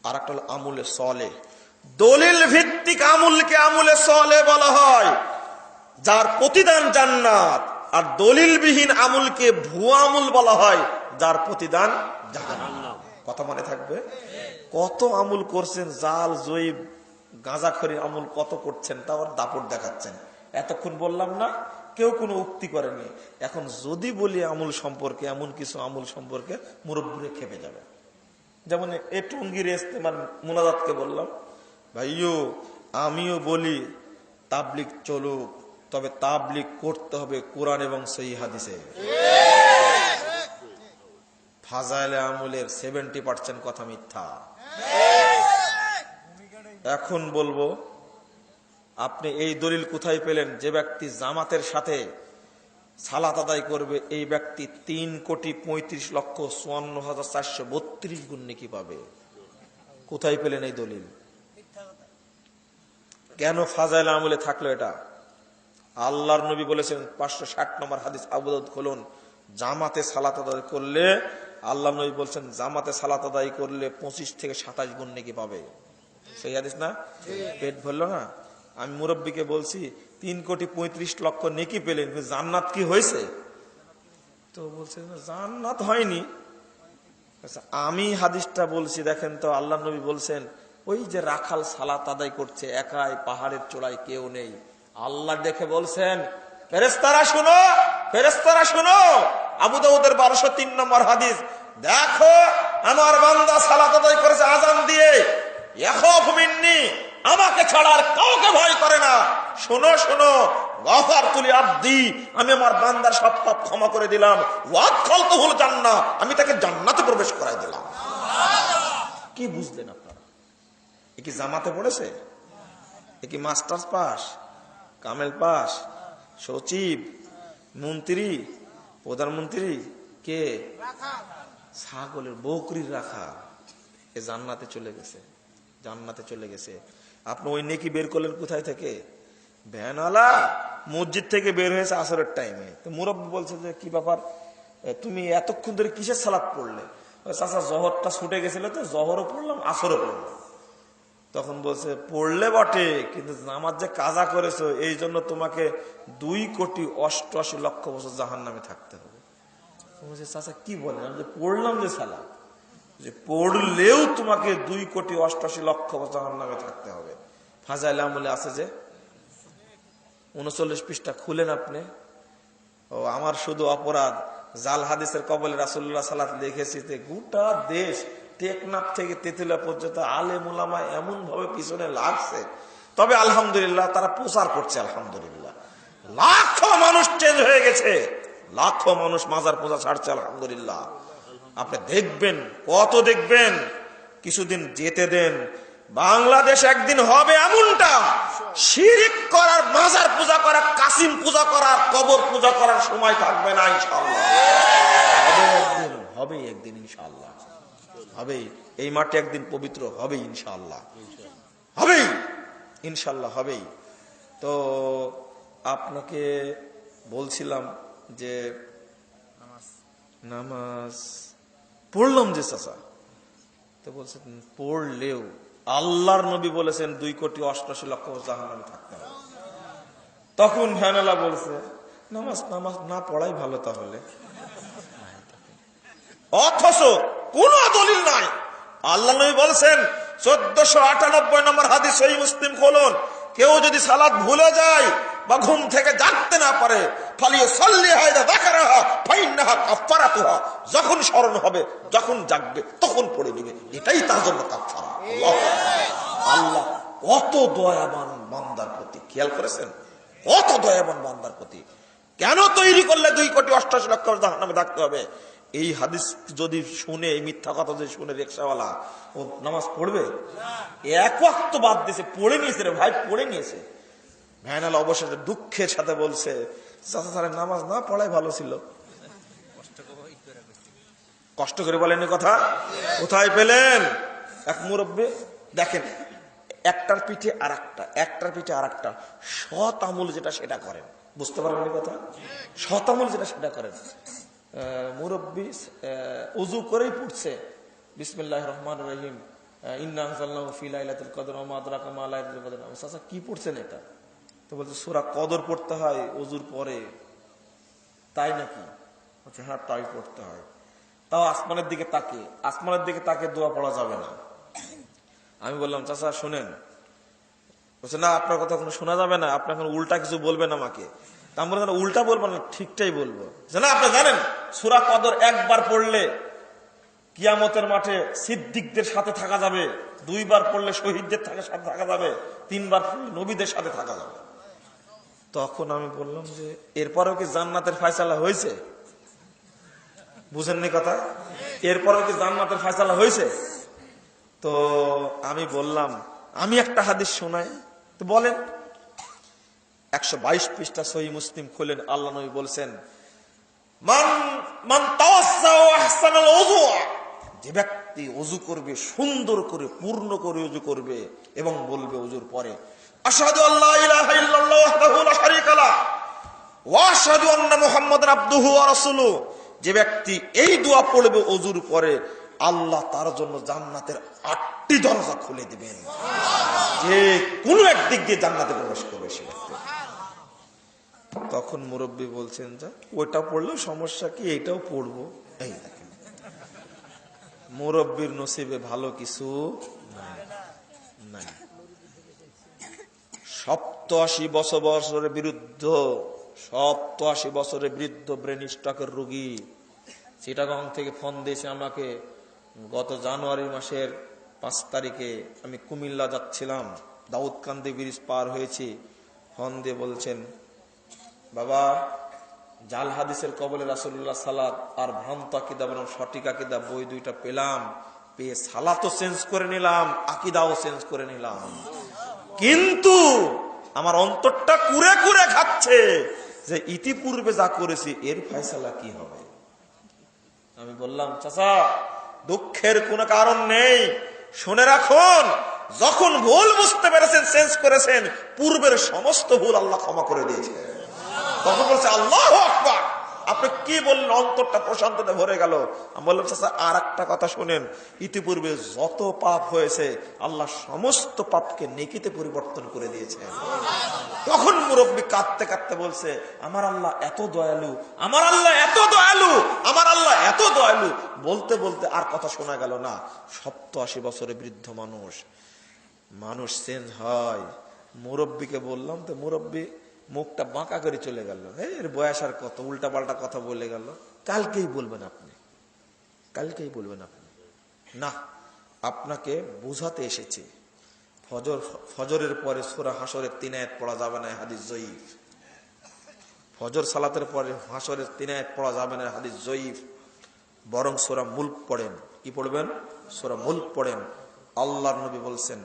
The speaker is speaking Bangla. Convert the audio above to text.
আর একটা হলো আমলে সলে। দলিল ভিত্তিক আমলকে আমলে সলে বলা হয়, যার প্রতিদান জান্নাত। আর দলিলবিহীন আমলকে ভুয়া আমল বলা হয়, যার প্রতিদান জাহান্নাম। কথা মনে থাকবে। কত আমল করছেন, জাল জয়ীব গাঁজাখড়ি আমল কত করছেন, তাও দাপট দেখাচ্ছেন। এতক্ষণ বললাম না, কেউ কোনো উক্তি করেনি। এখন যদি বলি আমল সম্পর্কে, এমন কিছু আমল সম্পর্কে মুরব্বীরা খেপে যাবে। যেমন এই টঙ্গির ইস্তেমার মুনাজাতকে বললাম, ভাইও আমিও বলি তাবলিগ চলুক, তবে তাবলিগ করতে হবে কোরআন এবং সহিহ হাদিসে। ফাজাইলে আমলের 70% কথা মিথ্যা। এখন বলবো, আপনি এই দলিল কোথায় পেলেন? যে ব্যক্তি জামাতের সাথে সালাত আদায় করবে, এই ব্যক্তি 3,35,54,432 গুণ নেকি পাবে। কোথায় পেলেন এই দলিল? কেন ফাজাইল আমলে থাকলো এটা? আল্লাহর নবী বলেছেন, 560 নম্বর হাদিস, আবু দাউদ খুলুন, জামাতে সালাত আদায় করলে, আল্লাহর নবী বলছেন জামাতে সালাত আদায় করলে 25 থেকে 27 গুণ নেকি পাবে। সেই হাদিস না? পেট ভরলো না? আমি মুরব্বীকে বলছি 3,35,00,000 নেকি পেলেন, জান্নাত কি হয়েছে? তো বলছে জান্নাত হয়নি। আমি হাদিসটা বলছি, দেখেন তো, আল্লাহর নবী বলছেন ওই যে রাখাল সালাত আদায় করছে একাই, পাহাড়ের চূড়ায় কেউ নেই, আল্লাহ দেখে বলছেন ফেরেশতারা শুনো, ফেরেশতারা শুনো। আবু দাউদের 1203 নম্বর হাদিস, দেখো আমার বান্দা সালাত আদায় করেছে আযান দিয়ে, ইয়াখাফু মিন্নি, আমাকে ছাড়া আর কাউকে ভয় করে না। শোনো শোনো, গাফারতু লি আবদি, আমি আমার বান্দার সব পাপ ক্ষমা করে দিলাম, ওয়া আদখালতুহুল জান্নাহ, আমি তাকে জান্নাতে প্রবেশ করাই দিলাম। কি বুঝলেন আপনারা? এ কি জামাতে পড়েছে? এ কি মাস্টার্স পাস, কামেল পাস, সচিব, মন্ত্রী, প্রধানমন্ত্রী? কে? ছাগলের বকরির রাখা। এ জান্নাতে চলে গেছে, জান্নাতে চলে গেছে। আপনি ওই নেকি বের করলেন কোথায় থেকে? ভ্যানওয়ালা মসজিদ থেকে বের হয়েছে আসরের টাইমে। তো মুরব্বী বলছে যে কি ব্যাপার, তুমি এতক্ষণ ধরে কিসের সালাত পড়লে? চাচা জহরটা ছুটে গেছিল, তো জহরও পড়লাম আসরও পড়লাম। তখন বলছে পড়লে বটে, কিন্তু নামাজ যে কাজা করেছো, এই জন্য তোমাকে 2,88,00,000 বছর জাহান্নামে থাকতে হবে। বলছে চাচা কি বলেন? আমি যে পড়লাম যে সালাত, যে পড়লেও তোমাকে 2,88,00,000 বছর জাহান্নামে থাকতে হবে। ফাজাইল আমলে আছে যে 39 পৃষ্ঠা খুলেন আপনি। ও আমার শুধু অপরাধ, জাল হাদিসের কবলে রাসূলুল্লাহ সাল্লাল্লাহু আলাইহি লিখেছি যে গোটা দেশ টেকনাফ থেকে তেতুলিয়া পর্যন্ত আলেম উলামা এমন ভাবে পিছনে লাগছে। তবে আলহামদুলিল্লাহ তারা প্রচার করছে, আলহামদুলিল্লাহ লাখো মানুষ চেঞ্জ হয়ে গেছে, লাখো মানুষ মাজার পূজা ছাড়ছে, আলহামদুলিল্লাহ। আপনি দেখবেন, কত দেখবেন। কিছুদিন যেতে দেন, বাংলাদেশ একদিন হবে এমনটা, শিরক করার, মাজার পূজা করা, কাসিম পূজা করা, কবর পূজা করার সময় থাকবে না ইনশাআল্লাহ। হবে একদিন ইনশাআল্লাহ, হবেই। এই মাটি একদিন পবিত্র হবে ইনশাআল্লাহ, হবেই ইনশাআল্লাহ, হবেই। তো আপনাকে বলছিলাম যে নামাজ পড়লাম যে চাচা, তো বলছেন পড়লেও আল্লাহর নবী বলেছেন 2,88,00,000 জাহান্নামে থাকতে হবে। তখন ভ্যানওয়ালা বলছে নামাজ নামাজ না পড়াই ভালো তাহলে। অথচ কোন দলিল নাই। আল্লাহ নবী বলছেন 1498 নম্বর হাদিস, সহিহ মুসলিম খুলুন, কেউ যদি সালাত ভুলে যায় বা ঘুম থেকে জাগতে না পারে, ফালিয়াসাল্লিহা ইযা যাকারাহা ফাইন্নাহা কাফারাতুহা, যখন স্মরণ হবে, যখন জাগবে তখন পড়ে নেবে, এটাই তার জন্য কাফারা। আল্লাহ কত দয়াবান বান্দার প্রতি, খেয়াল করেছেন? কত দয়াবান বান্দার প্রতি। কেন তৈরি করলে 2,88,00,000 জাহান্নামে থাকতে হবে? এই হাদিস যদি শুনে, এই মিথ্যা কথা যদি শুনে রিকশাওয়ালা, ও নামাজ পড়বে? এক ওয়াক্ত বাদ দিয়েছে, পড়ে নিয়েছে রে ভাই, পড়ে নিয়েছে। ভ্যানওয়ালা অবশেষে দুঃখের সাথে বলছে চাচা তাহলে নামাজ না পড়াই ভালো ছিল। কষ্ট করে বলেন কথা, কোথায় পেলেন? এক মুরব্বী দেখেন, একটার পিঠে আর একটা, একটার পিঠে আর একটা, সৎ আমল যেটা সেটা করেন। বুঝতে পারবেন কথা? সৎ আমল যেটা সেটা করেন। মুরব্বী উযু করেই পড়ছে বিসমিল্লাহির রহমানির রহিম, ইন্না আনজালনাহু ফি লাইলাতুল কদর ওয়া মা আদরাকা মা লাইলাতুল কদর। চাচা কি পড়ছেন এটা? তো বলছে সূরা কদর পড়তে হয় ওযুর পরে। তাই নাকি? বলছে হ্যাঁ তাই পড়তে হয়। তাও আসমানের দিকে তাকে দোয়া পড়া যাবে না। আমি বললাম চাচা শুনেন। বলছে না আপনার কথা কোনো শোনা যাবে না, আপনি এখন উল্টা কিছু বলবেন আমাকে। তা আমি বললাম উল্টা বলবো না, ঠিকটাই বলবো। না আপনি জানেন সূরা কদর একবার পড়লে কিয়ামতের মাঠে সিদ্দিকদের সাথে থাকা যাবে, 2 বার পড়লে শহীদদের সাথে থাকা যাবে, 3 বার পড়লে নবীদের সাথে থাকা যাবে। তখন আমি বললাম যে এরপরেও কি জান্নাতের ফয়সালা হয়েছে? বুঝেননি কথা? এরপরেও কি জান্নাতের ফয়সালা হয়েছে? তো আমি বললাম আমি একটা হাদিস শোনাই। তো বলেন। 122 পৃষ্ঠা সহিহ মুসলিম খুলেন, আল্লাহ নবী বলছেন মান তাওয়াজ্জা ওয়া আহসানাল ওযু, যে ব্যক্তি ওযু করবে সুন্দর করে পূর্ণ করে ওযু করবে এবং বলবে ওযুর পরে আশহাদু আল্লা ইলাহা ইল্লাল্লাহু ওয়াহদাহু লা শারীকা লাহ ওয়া আশহাদু আন্না মুহাম্মাদান আবদুহু ওয়া রাসূলুহু, যে ব্যক্তি এই দোয়া পড়বে ওযুর পরে আল্লাহ তার জন্য জান্নাতের 8টি দরজা খুলে দিবেন, যে কোনো একদিক দিয়ে জান্নাতে প্রবেশ করবে সে ব্যক্তি। তখন মুরব্বী বলছেন যা ওইটা পড়লেও সমস্যা কি, এইটাও পড়বো। এই দেখেন মুরব্বীর নসিবে ভালো কিছু নাই। 87 বছরের বিরুদ্ধ 87 বছরের বৃদ্ধ ব্রেন স্ট্রোকের রোগী চিটাগং থেকে ফোন দিয়েছে আমাকে। গত জানুয়ারি মাসের 5 তারিখে আমি কুমিল্লা যাচ্ছিলাম, দাউদকান্দি ব্রিজ পার হয়েছি। ফোন দিয়ে বলছেন বাবা জাল হাদিসের কবলে রাসূলুল্লাহ সালাত আর ভ্রান্ত আকীদা এবং সঠিক আকীদা বই 2টা পেলাম, পেয়ে সালাতও চেঞ্জ করে নিলাম, আকীদাও চেঞ্জ করে নিলাম, কিন্তু আমার অন্তরটা কুরে কুরে খাচ্ছে যে ইতিপূর্বে যা করেছি এর ফয়সালা কি হবে। আমি বললাম চাচা দুঃখের কোনো কারণ নেই, শুনে রাখুন যখন ভুল বুঝতে পেরেছেন চেঞ্জ করেছেন, পূর্বের সমস্ত ভুল আল্লাহ ক্ষমা করে দিয়েছে। তখন বলছে আল্লাহু আকবার। আপনি কি বললেন? অন্তরটা প্রশান্তিতে ভরে গেল। আমি বললাম চাচা আর একটা কথা শুনেন, ইতিপূর্বে যত পাপ হয়েছে আল্লাহ সমস্ত পাপকে নেকিতে পরিবর্তন করে দিয়েছেন। তখন মুরব্বী কাঁদতে কাঁদতে বলছে আমার আল্লাহ এত দয়ালু, আমার আল্লাহ এত দয়ালু, আমার আল্লাহ এত দয়ালু। বলতে বলতে আর কথা শোনা গেল না। 87 বছরের বৃদ্ধ মানুষ চেঞ্জ হয়। মুরব্বীকে বললাম, তো মুরব্বী মুখটা বাঁকা করে চলে গেল। এর বয়স আর কত, উল্টা পাল্টা কথা বলে গেল। কালকেই বলবেন আপনি না, আপনাকে বোঝাতে এসেছি ফজরের পরে সূরা হাসরের 3 আয়াত পড়া যাবে না, হাদিস জয়ীফ। ফজর সালাতের পরে হাসরের 3 আয়াত পড়া যাবে না, হাদিস জয়ীফ। বরং সূরা মুলক পড়েন। কি পড়বেন? সূরা মুলক পড়েন। আল্লাহর নবী বলছেন